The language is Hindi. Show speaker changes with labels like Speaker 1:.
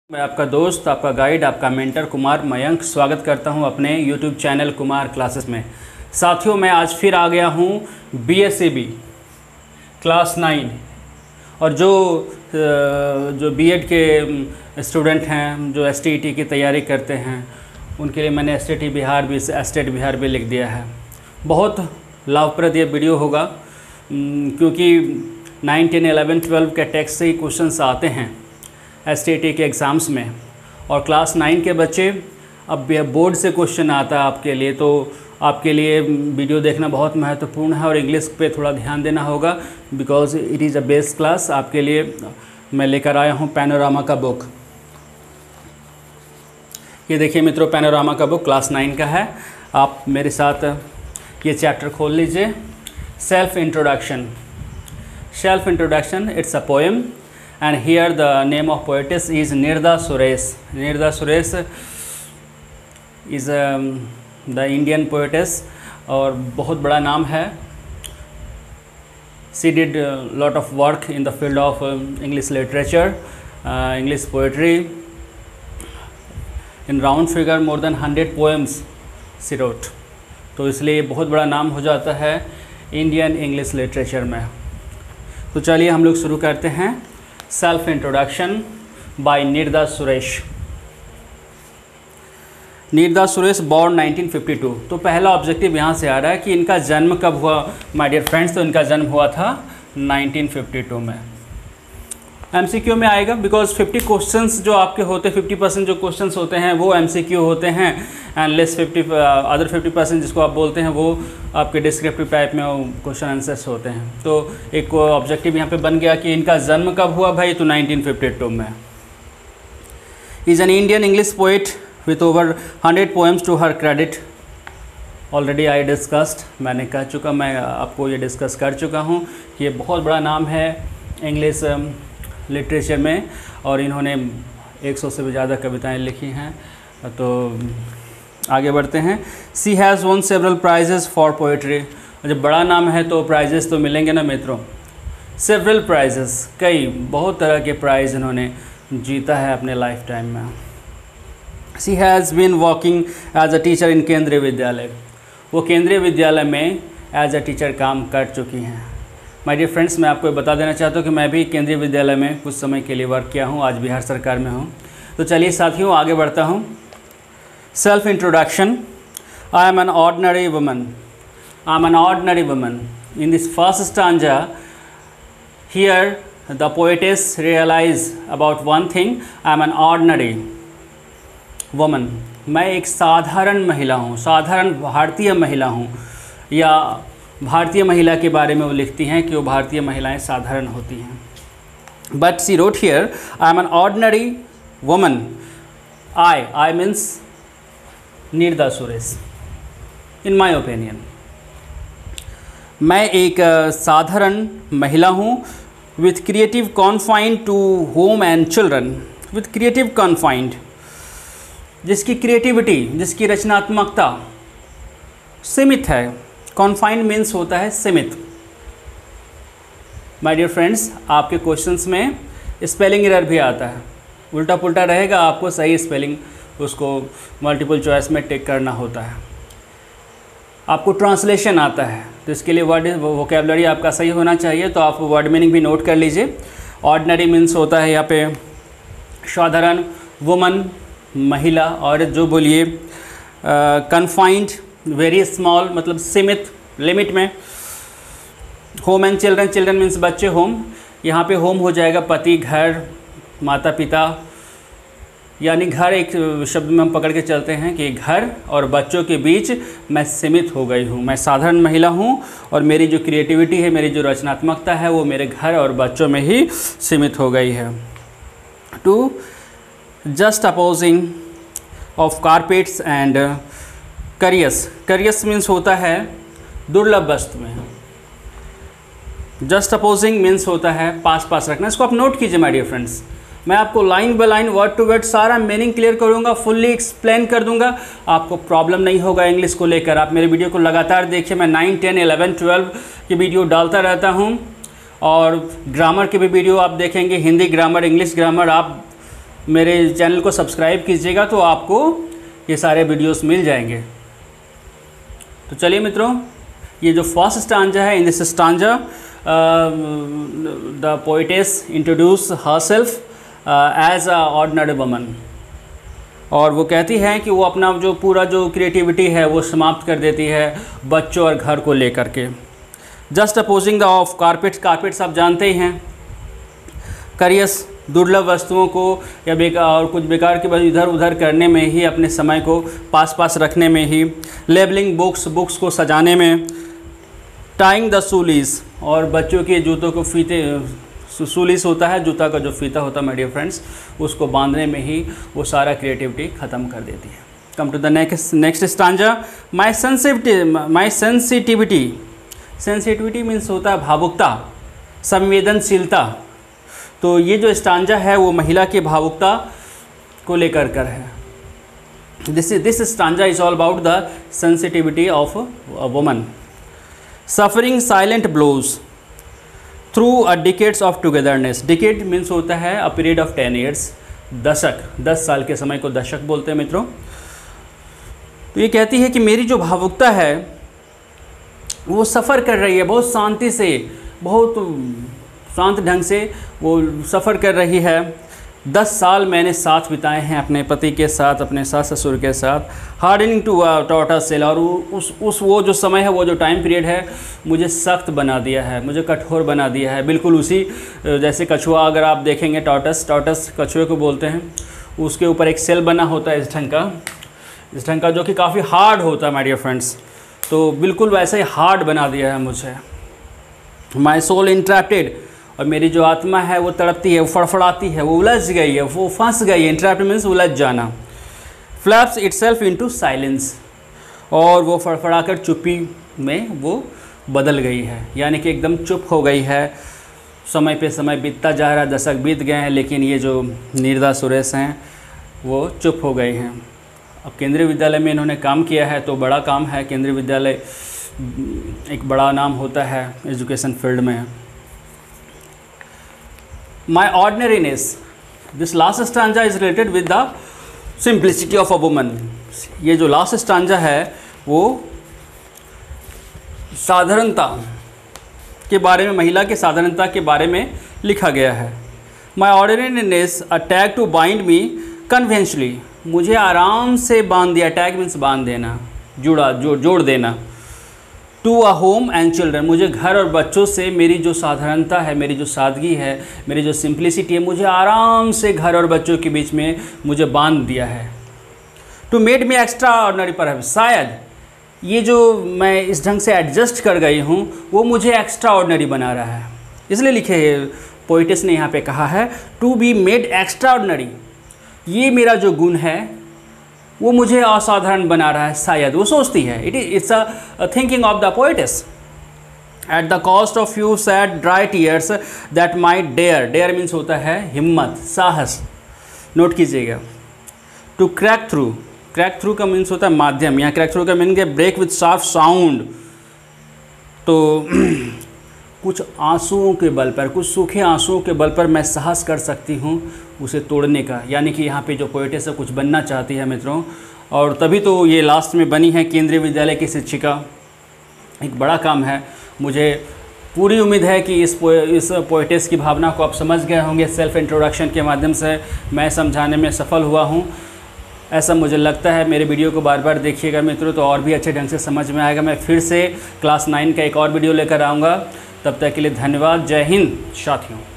Speaker 1: मैं आपका दोस्त, आपका गाइड, आपका मेंटर कुमार मयंक स्वागत करता हूं अपने YouTube चैनल कुमार क्लासेस में। साथियों, मैं आज फिर आ गया हूं BSc क्लास 9 और जो बीएड के स्टूडेंट हैं, जो STET की तैयारी करते हैं, उनके लिए मैंने स्टेट बिहार भी लिख दिया है। बहुत लाभप्रद ये वीडियो होगा क्योंकि 9, 10, 11, 12 के टेक्स्ट से ही क्वेश्चंस आते हैं STET के एग्ज़ाम्स में। और क्लास 9 के बच्चे, अब बोर्ड से क्वेश्चन आता है आपके लिए, तो आपके लिए वीडियो देखना बहुत महत्वपूर्ण है और इंग्लिश पे थोड़ा ध्यान देना होगा because it is a best class. आपके लिए मैं लेकर आया हूँ पैनोरामा का बुक। ये देखिए मित्रों, पैनोरामा का बुक क्लास 9 का है। आप मेरे साथ ये चैप्टर खोल लीजिए। Self introduction, it's a poem and here the name of poetess is Nirda Suresh. Nirda Suresh is the Indian poetess और बहुत बड़ा नाम है। She did a lot of work in the field of English literature, English poetry. In round figure more than 100 poems she wrote. तो इसलिए बहुत बड़ा नाम हो जाता है इंडियन इंग्लिश लिटरेचर में। तो चलिए हम लोग शुरू करते हैं। Self introduction by Nirda Suresh. Nirda Suresh born 1952। तो पहला ऑब्जेक्टिव यहाँ से आ रहा है कि इनका जन्म कब हुआ माय डियर फ्रेंड्स। तो इनका जन्म हुआ था 1952 में। MCQ में आएगा बिकॉज 50 क्वेश्चंस जो आपके होते हैं, 50% जो क्वेश्चंस होते हैं वो MCQ होते हैं एंड लेस 50 50% जिसको आप बोलते हैं वो आपके डिस्क्रिप्टिव टाइप में क्वेश्चन आंसर्स होते हैं। तो एक ऑब्जेक्टिव यहाँ पे बन गया कि इनका जन्म कब हुआ भाई, तो 1952 में। Is an Indian English poet with over 100 poems to her credit. Already I discussed, मैंने कह चुका, मैं आपको ये डिस्कस कर चुका हूँ कि ये बहुत बड़ा नाम है इंग्लिश लिटरेचर में और इन्होंने 100 से भी ज़्यादा कविताएं लिखी हैं। तो आगे बढ़ते हैं। She has won several prizes for poetry. जब बड़ा नाम है तो प्राइजेस तो मिलेंगे ना मित्रों। सेवरल प्राइजेस, कई बहुत तरह के प्राइज़ इन्होंने जीता है अपने लाइफ टाइम में। She has been working as a teacher in Kendriya Vidyalaya. वो केंद्रीय विद्यालय में एज अ टीचर काम कर चुकी हैं। माय डियर फ्रेंड्स, मैं आपको बता देना चाहता हूँ कि मैं भी केंद्रीय विद्यालय में कुछ समय के लिए वर्क किया हूँ, आज बिहार सरकार में हूँ। तो चलिए साथियों आगे बढ़ता हूँ। Self introduction. I am an ordinary woman. In this first stanza here the poetess realise about one thing, I am an ordinary woman. मैं एक साधारण महिला हूँ, साधारण भारतीय महिला हूँ, या भारतीय महिला के बारे में वो लिखती हैं कि वो भारतीय महिलाएं साधारण होती हैं। But she wrote here, I am an ordinary woman. I means Nirda Suresh. In my opinion, मैं एक साधारण महिला हूँ with creative confined to home and children. With creative confined, जिसकी क्रिएटिविटी, जिसकी रचनात्मकता सीमित है। कॉन्फाइंड मीन्स होता है सीमित। माय डियर फ्रेंड्स, आपके क्वेश्चंस में स्पेलिंग एरर भी आता है, उल्टा पुल्टा रहेगा, आपको सही स्पेलिंग उसको मल्टीपल चॉइस में टिक करना होता है। आपको ट्रांसलेशन आता है तो इसके लिए वर्ड वोकैबुलरी आपका सही होना चाहिए, तो आप वर्ड मीनिंग भी नोट कर लीजिए। ऑर्डिनरी मीन्स होता है यहाँ पे साधारण, वुमन महिला, और जो बोलिए कन्फाइंड वेरी स्मॉल मतलब सीमित, लिमिट में। Home and children, children means बच्चे, होम, यहाँ पे होम हो जाएगा पति, घर, माता पिता, यानी घर एक शब्द में हम पकड़ के चलते हैं कि घर और बच्चों के बीच मैं सीमित हो गई हूँ। मैं साधारण महिला हूँ और मेरी जो क्रिएटिविटी है, मेरी जो रचनात्मकता है वो मेरे घर और बच्चों में ही सीमित हो गई है। To just opposing of carpets and curious means होता है दुर्लभ वस्तु में। जस्ट अपोजिंग मीन्स होता है पास पास रखना। इसको आप नोट कीजिए माय डियर फ्रेंड्स। मैं आपको line by line, word to word सारा मीनिंग क्लियर करूंगा, फुल्ली एक्सप्लेन कर दूंगा, आपको प्रॉब्लम नहीं होगा इंग्लिश को लेकर। आप मेरे वीडियो को लगातार देखिए, मैं 9, 10, 11, 12 की वीडियो डालता रहता हूं और ग्रामर के भी वीडियो आप देखेंगे, हिंदी ग्रामर, इंग्लिश ग्रामर। आप मेरे चैनल को सब्सक्राइब कीजिएगा तो आपको ये सारे वीडियोस मिल जाएंगे। तो चलिए मित्रों, ये जो फर्स्ट स्टांजा है, in this stanza the poetess introduce herself as a ordinary woman, और वो कहती है कि वो अपना जो पूरा जो क्रिएटिविटी है वो समाप्त कर देती है बच्चों और घर को लेकर के। Just opposing the of carpets, carpets आप जानते ही हैं, करियस दुर्लभ वस्तुओं को या बेकार और कुछ बेकार के बाद इधर उधर करने में ही, अपने समय को पास रखने में ही, लेबलिंग बुक्स, बुक्स को सजाने में, टाइंग द सूलीस, और बच्चों के जूतों को फीते, सूलीस होता है जूता का जो फीता होता है माय डियर फ्रेंड्स, उसको बांधने में ही वो सारा क्रिएटिविटी ख़त्म कर देती है। Come to the next stanza, my sensitivity. Sensitivity means होता है भावुकता, संवेदनशीलता। तो ये जो स्टांजा है वो महिला की भावुकता को लेकर कर है। This stanza is all about the sensitivity of a woman. Suffering silent blows through a decades of togetherness. Decade means होता है अ पीरियड ऑफ 10 ईयर्स, दशक, 10 साल के समय को दशक बोलते हैं मित्रों। तो ये कहती है कि मेरी जो भावुकता है वो सफ़र कर रही है, बहुत शांति से, बहुत शांत ढंग से वो सफ़र कर रही है। 10 साल मैंने साथ बिताए हैं अपने पति के साथ, अपने सास ससुर के साथ। हार्डनिंग टू टॉर्टस सेल, और उस वो जो समय है, वो जो टाइम पीरियड है, मुझे सख्त बना दिया है, मुझे कठोर बना दिया है। बिल्कुल उसी जैसे कछुआ, अगर आप देखेंगे टॉर्टस कछुए को बोलते हैं, उसके ऊपर एक सेल बना होता है इस ढंग का जो कि काफ़ी हार्ड होता है माय डियर फ्रेंड्स। तो बिल्कुल वैसे ही हार्ड बना दिया है मुझे। माई सोल इंट्रैप्टेड, और मेरी जो आत्मा है वो तड़पती है, वो फड़फड़ाती है, वो उलझ गई है, वो फंस गई है। इंट्रैप्ट मीन्स उलझ जाना। फ्लैप्स इटसेल्फ इनटू साइलेंस, और वो फड़फड़ाकर चुप्पी में वो बदल गई है, यानी कि एकदम चुप हो गई है। समय पे समय बीतता जा रहा है, दशक बीत गए हैं, लेकिन ये जो नीरदा सुरेश हैं वो चुप हो गए हैं। अब केंद्रीय विद्यालय में इन्होंने काम किया है, तो बड़ा काम है। केंद्रीय विद्यालय एक बड़ा नाम होता है एजुकेशन फील्ड में। My ordinariness, this last stanza is related with the simplicity of a woman. ये जो लास्ट स्टांजा है वो साधारणता के बारे में, महिला के साधारणता के बारे में लिखा गया है। My ordinariness a tag to bind me conventionally, मुझे आराम से बांध दिया। टैग मीन्स बांध देना, जोड़ देना। To a home and children, मुझे घर और बच्चों से मेरी जो साधारणता है, मेरी जो सादगी है, मेरी जो सिंप्लिसिटी है, मुझे आराम से घर और बच्चों के बीच में मुझे बांध दिया है। To made me extraordinary, पर शायद ये जो मैं इस ढंग से एडजस्ट कर गई हूँ वो मुझे एक्स्ट्रा ऑर्डिनरी बना रहा है। इसलिए लिखे पोइटेस ने यहाँ पे कहा है to be made extraordinary, ये मेरा जो गुण है वो मुझे असाधारण बना रहा है। शायद वो सोचती है, it's a thinking of the poetess. At the cost of few sad dry tears that my dare means होता है हिम्मत, साहस। नोट कीजिएगा। टू क्रैक थ्रू का मीन्स होता है माध्यम। यहाँ क्रैक थ्रू का मीन है ब्रेक विथ शार्प साउंड। तो कुछ आंसुओं के बल पर, कुछ सूखे आंसुओं के बल पर मैं साहस कर सकती हूँ उसे तोड़ने का। यानी कि यहाँ पे जो पोएटेस है कुछ बनना चाहती है मित्रों, और तभी तो ये लास्ट में बनी है केंद्रीय विद्यालय की शिक्षिका। एक बड़ा काम है। मुझे पूरी उम्मीद है कि इस पोएटेस की भावना को आप समझ गए होंगे। सेल्फ इंट्रोडक्शन के माध्यम से मैं समझाने में सफल हुआ हूँ, ऐसा मुझे लगता है। मेरे वीडियो को बार बार देखिएगा मित्रों, तो और भी अच्छे ढंग से समझ में आएगा। मैं फिर से क्लास 9 का एक और वीडियो लेकर आऊँगा। तब तक के लिए धन्यवाद। जय हिंद साथियों।